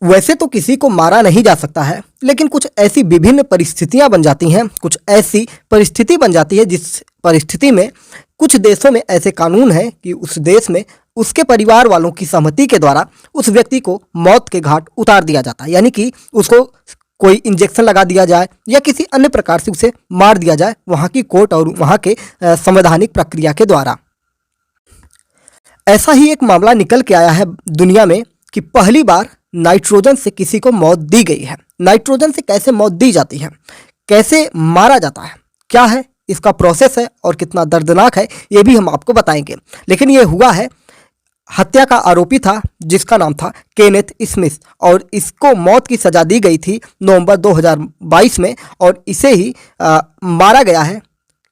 वैसे तो किसी को मारा नहीं जा सकता है, लेकिन कुछ ऐसी विभिन्न परिस्थितियां बन जाती हैं, कुछ ऐसी परिस्थिति बन जाती है जिस परिस्थिति में कुछ देशों में ऐसे कानून हैं कि उस देश में उसके परिवार वालों की सहमति के द्वारा उस व्यक्ति को मौत के घाट उतार दिया जाता है। यानी कि उसको कोई इंजेक्शन लगा दिया जाए या किसी अन्य प्रकार से उसे मार दिया जाए वहाँ की कोर्ट और वहाँ के संवैधानिक प्रक्रिया के द्वारा। ऐसा ही एक मामला निकल के आया है दुनिया में कि पहली बार नाइट्रोजन से किसी को मौत दी गई है। नाइट्रोजन से कैसे मौत दी जाती है, कैसे मारा जाता है, क्या है इसका प्रोसेस है और कितना दर्दनाक है, ये भी हम आपको बताएंगे। लेकिन ये हुआ है, हत्या का आरोपी था जिसका नाम था केनेथ स्मिथ और इसको मौत की सज़ा दी गई थी नवंबर 2022 में और इसे ही मारा गया है।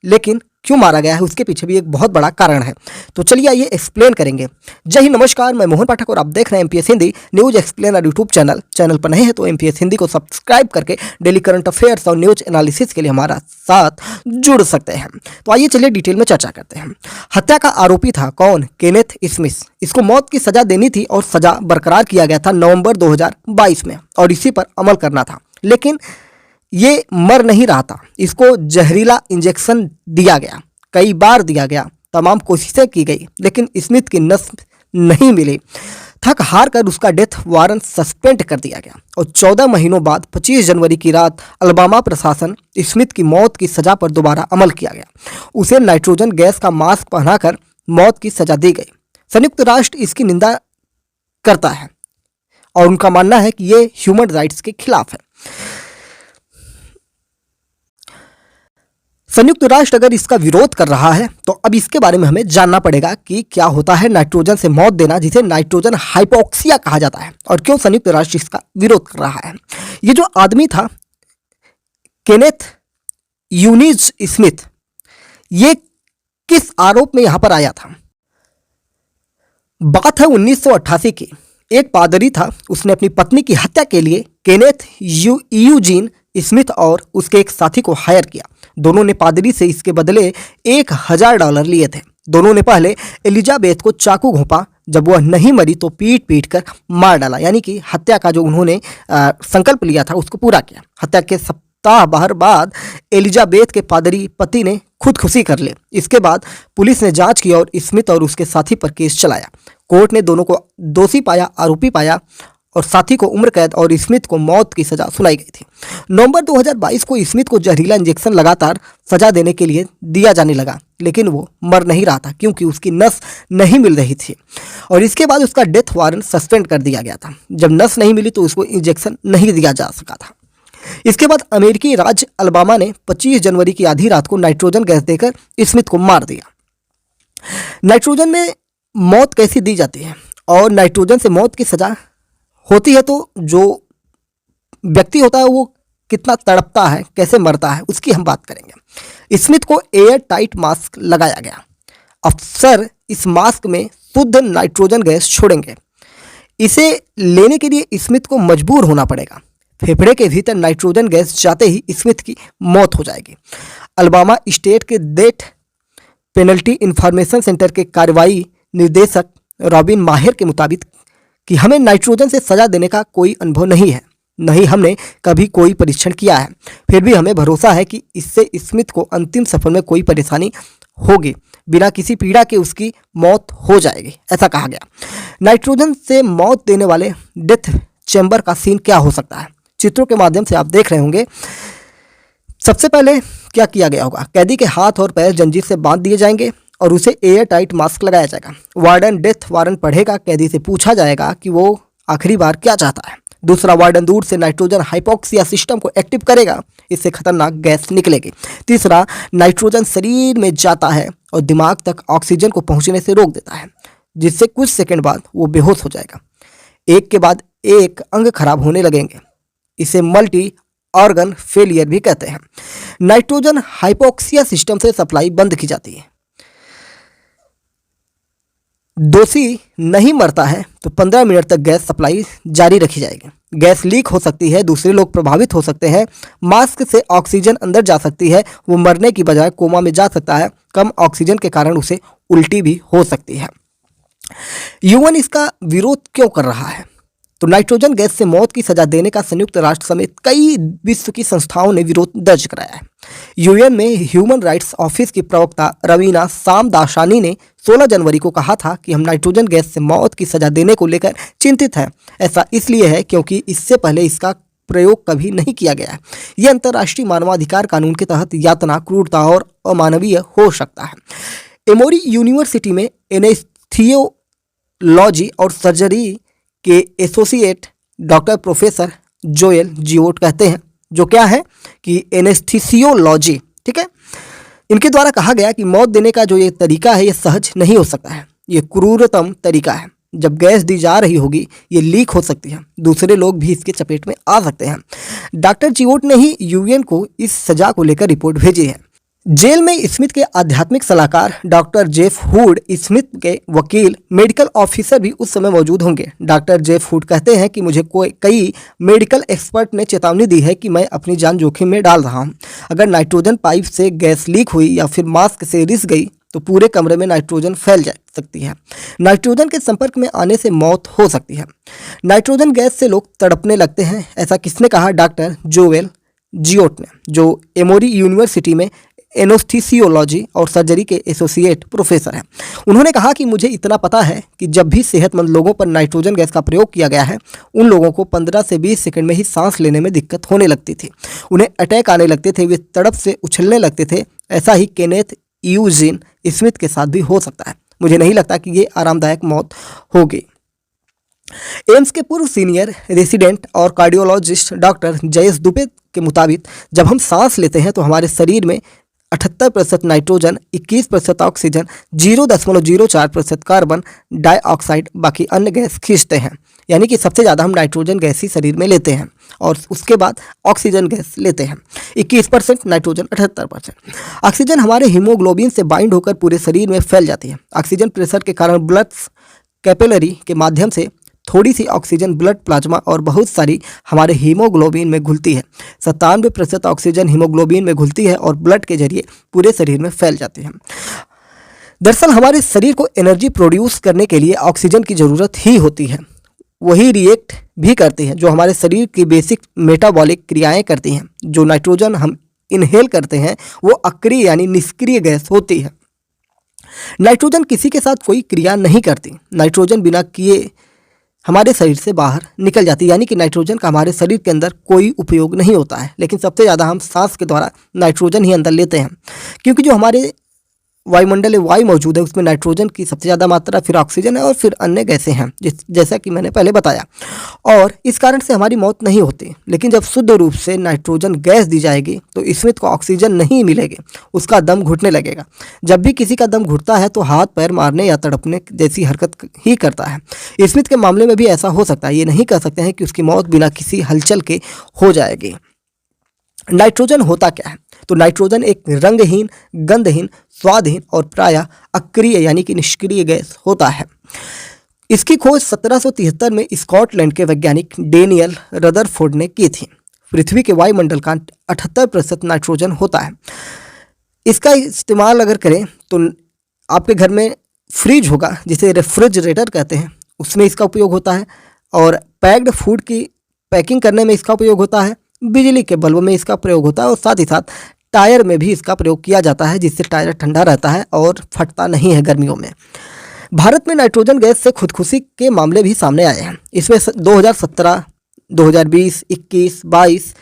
लेकिन क्यों मारा गया है उसके पीछे भी एक बहुत बड़ा कारण है, तो चलिए ये एक्सप्लेन करेंगे। जय हिंद, नमस्कार, मैं मोहन पाठक और आप देख रहे हैं MPS Hindi news explainer YouTube channel पर नए हैं तो एमपीएस हिंदी को सब्सक्राइब करके डेली करंट अफेयर्स और न्यूज एनालिसिस के लिए हमारा साथ जुड़ सकते हैं। तो आइए चलिए डिटेल में चर्चा करते हैं। हत्या का आरोपी था कौन? Kenneth Smith. इसको मौत की सजा देनी थी और सजा बरकरार किया गया था नवंबर 2022 में और इसी पर अमल करना था। लेकिन ये मर नहीं रहा था, इसको जहरीला इंजेक्शन दिया गया, कई बार दिया गया, तमाम कोशिशें की गई, लेकिन स्मिथ की नस नहीं मिली। थक हार कर उसका डेथ वारंट सस्पेंड कर दिया गया और 14 महीनों बाद 25 जनवरी की रात अल्बामा प्रशासन स्मिथ की मौत की सजा पर दोबारा अमल किया गया। उसे नाइट्रोजन गैस का मास्क पहनाकर मौत की सजा दी गई। संयुक्त राष्ट्र इसकी निंदा करता है और उनका मानना है कि ये ह्यूमन राइट्स के खिलाफ है। संयुक्त राष्ट्र अगर इसका विरोध कर रहा है तो अब इसके बारे में हमें जानना पड़ेगा कि क्या होता है नाइट्रोजन से मौत देना, जिसे नाइट्रोजन हाइपोक्सिया कहा जाता है, और क्यों संयुक्त राष्ट्र इसका विरोध कर रहा है। ये जो आदमी था केनेथ यूनिज स्मिथ, ये किस आरोप में यहां पर आया था? बात है 1988 की। एक पादरी था, उसने अपनी पत्नी की हत्या के लिए केनेथ यूजीन स्मिथ और उसके एक साथी को हायर किया। दोनों ने पादरी से इसके बदले $1000 लिए थे। दोनों ने पहले एलिजाबेथ को चाकू घोंपा, जब वह नहीं मरी तो पीट पीट कर मार डाला। यानी कि हत्या का जो उन्होंने संकल्प लिया था उसको पूरा किया। हत्या के सप्ताह भर बाद एलिजाबेथ के पादरी पति ने खुदकुशी कर ली। इसके बाद पुलिस ने जांच की और स्मिथ और उसके साथी पर केस चलाया। कोर्ट ने दोनों को दोषी पाया, आरोपी पाया और साथी को उम्र कैद और स्मिथ को मौत की सजा सुनाई गई थी। नवंबर 2022 को स्मिथ को जहरीला इंजेक्शन लगातार सजा देने के लिए दिया जाने लगा, लेकिन वो मर नहीं रहा था क्योंकि उसकी नस नहीं मिल रही थी और इसके बाद उसका डेथ वारंट सस्पेंड कर दिया गया था। जब नस नहीं मिली तो उसको इंजेक्शन नहीं दिया जा सका था। इसके बाद अमेरिकी राज्य अल्बामा ने 25 जनवरी की आधी रात को नाइट्रोजन गैस देकर स्मिथ को मार दिया। नाइट्रोजन में मौत कैसी दी जाती है और नाइट्रोजन से मौत की सजा होती है तो जो व्यक्ति होता है वो कितना तड़पता है, कैसे मरता है, उसकी हम बात करेंगे। स्मिथ को एयर टाइट मास्क लगाया गया। अफसर इस मास्क में शुद्ध नाइट्रोजन गैस छोड़ेंगे। इसे लेने के लिए स्मिथ को मजबूर होना पड़ेगा। फेफड़े के भीतर नाइट्रोजन गैस जाते ही स्मिथ की मौत हो जाएगी। अल्बामा स्टेट के डेथ पेनल्टी इंफॉर्मेशन सेंटर के कार्रवाई निर्देशक रॉबिन माहिर के मुताबिक कि हमें नाइट्रोजन से सजा देने का कोई अनुभव नहीं है, नहीं हमने कभी कोई परीक्षण किया है, फिर भी हमें भरोसा है कि इससे स्मिथ को अंतिम सफर में कोई परेशानी होगी, बिना किसी पीड़ा के उसकी मौत हो जाएगी, ऐसा कहा गया। नाइट्रोजन से मौत देने वाले डेथ चैम्बर का सीन क्या हो सकता है, चित्रों के माध्यम से आप देख रहे होंगे। सबसे पहले क्या किया गया होगा, कैदी के हाथ और पैर जंजीर से बांध दिए जाएंगे और उसे एयर टाइट मास्क लगाया जाएगा। वार्डन डेथ वारंट पढ़ेगा, कैदी से पूछा जाएगा कि वो आखिरी बार क्या चाहता है। दूसरा वार्डन दूर से नाइट्रोजन हाइपोक्सिया सिस्टम को एक्टिव करेगा, इससे खतरनाक गैस निकलेगी। तीसरा, नाइट्रोजन शरीर में जाता है और दिमाग तक ऑक्सीजन को पहुंचने से रोक देता है, जिससे कुछ सेकंड बाद वो बेहोश हो जाएगा। एक के बाद एक अंग खराब होने लगेंगे, इसे मल्टी ऑर्गन फेलियर भी कहते हैं। नाइट्रोजन हाइपोक्सिया सिस्टम से सप्लाई बंद की जाती है। दोषी नहीं मरता है तो 15 मिनट तक गैस सप्लाई जारी रखी जाएगी। गैस लीक हो सकती है, दूसरे लोग प्रभावित हो सकते हैं, मास्क से ऑक्सीजन अंदर जा सकती है, वो मरने की बजाय कोमा में जा सकता है, कम ऑक्सीजन के कारण उसे उल्टी भी हो सकती है। यूएन इसका विरोध क्यों कर रहा है? तो नाइट्रोजन गैस से मौत की सजा देने का संयुक्त राष्ट्र समेत कई विश्व की संस्थाओं ने विरोध दर्ज कराया है। यूएन में ह्यूमन राइट्स ऑफिस की प्रवक्ता रवीना सामदाशानी ने 16 जनवरी को कहा था कि हम नाइट्रोजन गैस से मौत की सजा देने को लेकर चिंतित हैं। ऐसा इसलिए है क्योंकि इससे पहले इसका प्रयोग कभी नहीं किया गया है। यह अंतर्राष्ट्रीय मानवाधिकार कानून के तहत यातना, क्रूरता और अमानवीय हो सकता है। एमोरी यूनिवर्सिटी में एनेस्थीसियोलॉजी और सर्जरी के एसोसिएट डॉक्टर प्रोफेसर जोएल जियोट कहते हैं, जो क्या है कि एनेस्थीसियोलॉजी, ठीक है, इनके द्वारा कहा गया कि मौत देने का जो ये तरीका है ये सहज नहीं हो सकता है, ये क्रूरतम तरीका है। जब गैस दी जा रही होगी ये लीक हो सकती है, दूसरे लोग भी इसके चपेट में आ सकते हैं। डॉक्टर जियोट ने ही यूएन को इस सजा को लेकर रिपोर्ट भेजी है। जेल में स्मिथ के आध्यात्मिक सलाहकार डॉक्टर जेफ हुड, स्मिथ के वकील, मेडिकल ऑफिसर भी उस समय मौजूद होंगे। डॉक्टर जेफ हुड कहते हैं कि मुझे कई मेडिकल एक्सपर्ट ने चेतावनी दी है कि मैं अपनी जान जोखिम में डाल रहा हूं। अगर नाइट्रोजन पाइप से गैस लीक हुई या फिर मास्क से रिस गई तो पूरे कमरे में नाइट्रोजन फैल जा सकती है। नाइट्रोजन के संपर्क में आने से मौत हो सकती है। नाइट्रोजन गैस से लोग तड़पने लगते हैं, ऐसा किसने कहा? डॉक्टर जोएल जियोट ने, जो एमोरी यूनिवर्सिटी में एनेस्थीसियोलॉजी और सर्जरी के एसोसिएट प्रोफेसर हैं। उन्होंने कहा कि मुझे इतना पता है कि जब भी सेहतमंद लोगों पर नाइट्रोजन गैस का प्रयोग किया गया है, उन लोगों को 15 से 20 सेकंड में ही सांस लेने में दिक्कत होने लगती थी, उन्हें अटैक आने लगते थे, वे तड़प से उछलने लगते थे। ऐसा ही केनेथ यूजीन स्मिथ के साथ भी हो सकता है। मुझे नहीं लगता कि ये आरामदायक मौत होगी। एम्स के पूर्व सीनियर रेसिडेंट और कार्डियोलॉजिस्ट डॉक्टर जयेश दुबे के मुताबिक जब हम सांस लेते हैं तो हमारे शरीर में 78% नाइट्रोजन, 21% ऑक्सीजन, 0.04% कार्बन डाइऑक्साइड, बाकी अन्य गैस खींचते हैं। यानी कि सबसे ज़्यादा हम नाइट्रोजन गैस ही शरीर में लेते हैं और उसके बाद ऑक्सीजन गैस लेते हैं। 21% नाइट्रोजन, 78%। ऑक्सीजन हमारे हीमोग्लोबिन से बाइंड होकर पूरे शरीर में फैल जाती है। ऑक्सीजन प्रेशर के कारण ब्लड कैपिलरी के माध्यम से थोड़ी सी ऑक्सीजन ब्लड प्लाज्मा और बहुत सारी हमारे हीमोग्लोबिन में घुलती है। 97% ऑक्सीजन हीमोग्लोबिन में घुलती है और ब्लड के जरिए पूरे शरीर में फैल जाती है। दरअसल हमारे शरीर को एनर्जी प्रोड्यूस करने के लिए ऑक्सीजन की ज़रूरत ही होती है। वही रिएक्ट भी करती है जो हमारे शरीर की बेसिक मेटाबॉलिक क्रियाएं करती हैं। जो नाइट्रोजन हम इनहेल करते हैं वो अक्रिय यानी निष्क्रिय गैस होती है। नाइट्रोजन किसी के साथ कोई क्रिया नहीं करती। नाइट्रोजन बिना किए हमारे शरीर से बाहर निकल जाती है, यानी कि नाइट्रोजन का हमारे शरीर के अंदर कोई उपयोग नहीं होता है। लेकिन सबसे ज़्यादा हम सांस के द्वारा नाइट्रोजन ही अंदर लेते हैं, क्योंकि जो हमारे वायुमंडल में वायु मौजूद है उसमें नाइट्रोजन की सबसे ज़्यादा मात्रा, फिर ऑक्सीजन है और फिर अन्य गैसें हैं, जैसा कि मैंने पहले बताया। और इस कारण से हमारी मौत नहीं होती। लेकिन जब शुद्ध रूप से नाइट्रोजन गैस दी जाएगी तो स्मिथ को ऑक्सीजन नहीं मिलेगी, उसका दम घुटने लगेगा। जब भी किसी का दम घुटता है तो हाथ पैर मारने या तड़पने जैसी हरकत ही करता है। स्मिथ के मामले में भी ऐसा हो सकता है। ये नहीं कह सकते हैं कि उसकी मौत बिना किसी हलचल के हो जाएगी। नाइट्रोजन होता क्या है? तो नाइट्रोजन एक रंगहीन, गंधहीन, स्वादहीन और प्रायः अक्रिय यानी कि निष्क्रिय गैस होता है। इसकी खोज 1773 में स्कॉटलैंड के वैज्ञानिक डेनियल रदरफोर्ड ने की थी। पृथ्वी के वायुमंडल का 78% नाइट्रोजन होता है। इसका इस्तेमाल अगर करें तो आपके घर में फ्रिज होगा, जिसे रेफ्रिजरेटर कहते हैं, उसमें इसका उपयोग होता है। और पैक्ड फूड की पैकिंग करने में इसका उपयोग होता है। बिजली के बल्ब में इसका प्रयोग होता है और साथ ही साथ टायर में भी इसका प्रयोग किया जाता है, जिससे टायर ठंडा रहता है और फटता नहीं है गर्मियों में। भारत में नाइट्रोजन गैस से खुदकुशी के मामले भी सामने आए हैं। इसमें 2017, 2020, 21, 22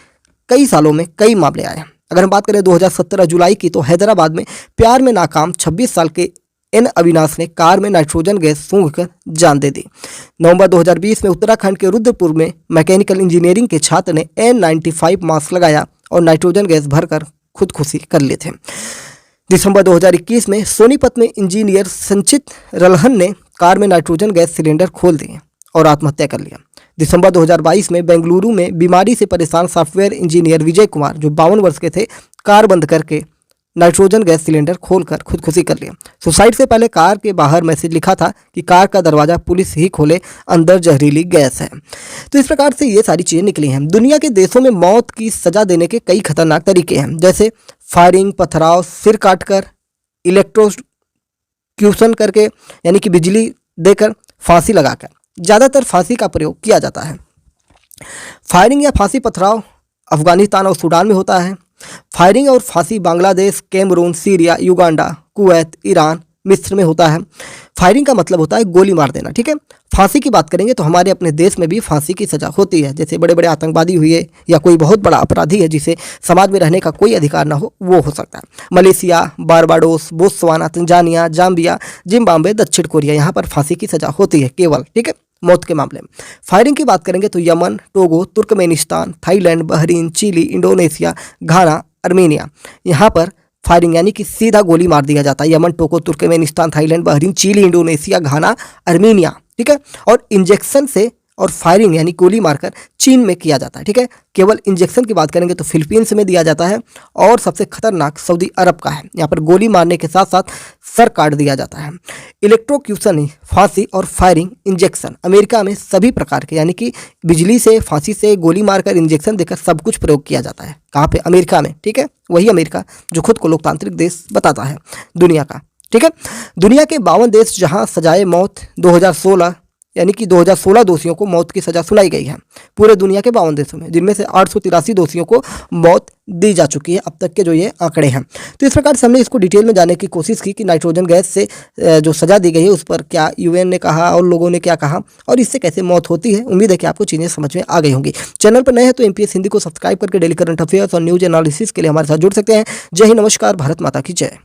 कई सालों में कई मामले आए हैं। अगर हम बात करें 2017 जुलाई की, तो हैदराबाद में प्यार में नाकाम 26 साल के एन अविनाश ने कार में नाइट्रोजन गैस सूंघकर जान दे दी। नवंबर 2020 में उत्तराखंड के रुद्रपुर में मैकेनिकल इंजीनियरिंग के छात्र ने N95 मास्क लगाया और नाइट्रोजन गैस भरकर खुदकुशी कर लिए थे। दिसंबर 2021 में सोनीपत में इंजीनियर संचित रलहन ने कार में नाइट्रोजन गैस सिलेंडर खोल दिए और आत्महत्या कर लिया। दिसंबर 2022 में बेंगलुरु में बीमारी से परेशान सॉफ्टवेयर इंजीनियर विजय कुमार, जो 52 वर्ष के थे, कार बंद करके नाइट्रोजन गैस सिलेंडर खोलकर खुदकुशी कर लिया। सुसाइड से पहले कार के बाहर मैसेज लिखा था कि कार का दरवाज़ा पुलिस ही खोले, अंदर जहरीली गैस है। तो इस प्रकार से ये सारी चीज़ें निकली हैं। दुनिया के देशों में मौत की सज़ा देने के कई खतरनाक तरीके हैं, जैसे फायरिंग, पथराव, सिर काटकर, इलेक्ट्रोक्यूशन करके यानी कि बिजली देकर, फांसी लगाकर। ज़्यादातर फांसी का प्रयोग किया जाता है। फायरिंग या फांसी पथराव अफगानिस्तान और सूडान में होता है। फायरिंग और फांसी Bangladesh, Cameroon, Syria, Uganda, Kuwait, Iran, मिस्र में होता है। फायरिंग का मतलब होता है गोली मार देना, ठीक है। फांसी की बात करेंगे तो हमारे अपने देश में भी फांसी की सज़ा होती है। जैसे बड़े बड़े आतंकवादी हुए या कोई बहुत बड़ा अपराधी है जिसे समाज में रहने का कोई अधिकार ना हो, वो हो सकता है। Malaysia, Barbados, Botswana, Tanzania, Zambia, Zimbabwe, दक्षिण कोरिया, यहाँ पर फांसी की सज़ा होती है केवल, ठीक है, मौत के मामले में। फायरिंग की बात करेंगे तो Yemen, Togo, Turkmenistan, Thailand, Bahrain, Chile, Indonesia, Ghana, Armenia, यहाँ पर फायरिंग यानी कि सीधा गोली मार दिया जाता है। Yemen, Togo, Turkmenistan, Thailand, Bahrain, Chile, Indonesia, Ghana, Armenia, ठीक है। और इंजेक्शन से और फायरिंग यानी गोली मारकर चीन में किया जाता है, ठीक है। केवल इंजेक्शन की बात करेंगे तो फिलीपींस में दिया जाता है और सबसे खतरनाक सऊदी अरब का है। यहाँ पर गोली मारने के साथ साथ सर काट दिया जाता है। इलेक्ट्रोक्यूशन, फांसी और फायरिंग इंजेक्शन अमेरिका में सभी प्रकार के, यानी कि बिजली से, फांसी से, गोली मारकर, इंजेक्शन देकर सब कुछ प्रयोग किया जाता है। कहाँ पे? अमेरिका में, ठीक है। वही अमेरिका जो खुद को लोकतांत्रिक देश बताता है दुनिया का, ठीक है। दुनिया के 52 देश जहाँ सजाए मौत 2016 यानी कि 2016 दोषियों को मौत की सज़ा सुनाई गई है पूरे दुनिया के 52 देशों में, जिनमें से 883 दोषियों को मौत दी जा चुकी है अब तक के जो ये आंकड़े हैं। तो इस प्रकार से हमने इसको डिटेल में जानने की कोशिश की कि नाइट्रोजन गैस से जो सज़ा दी गई है उस पर क्या यूएन ने कहा और लोगों ने क्या कहा और इससे कैसे मौत होती है। उम्मीद है कि आपको चीज़ें समझ में आ गई होंगी। चैनल पर नए हैं तो एमपीएस हिंदी को सब्सक्राइब करके डेली करंट अफेयर्स और न्यूज एनालिसिस के लिए हमारे साथ जुड़ सकते हैं। जय हिंद, नमस्कार, भारत माता की जय।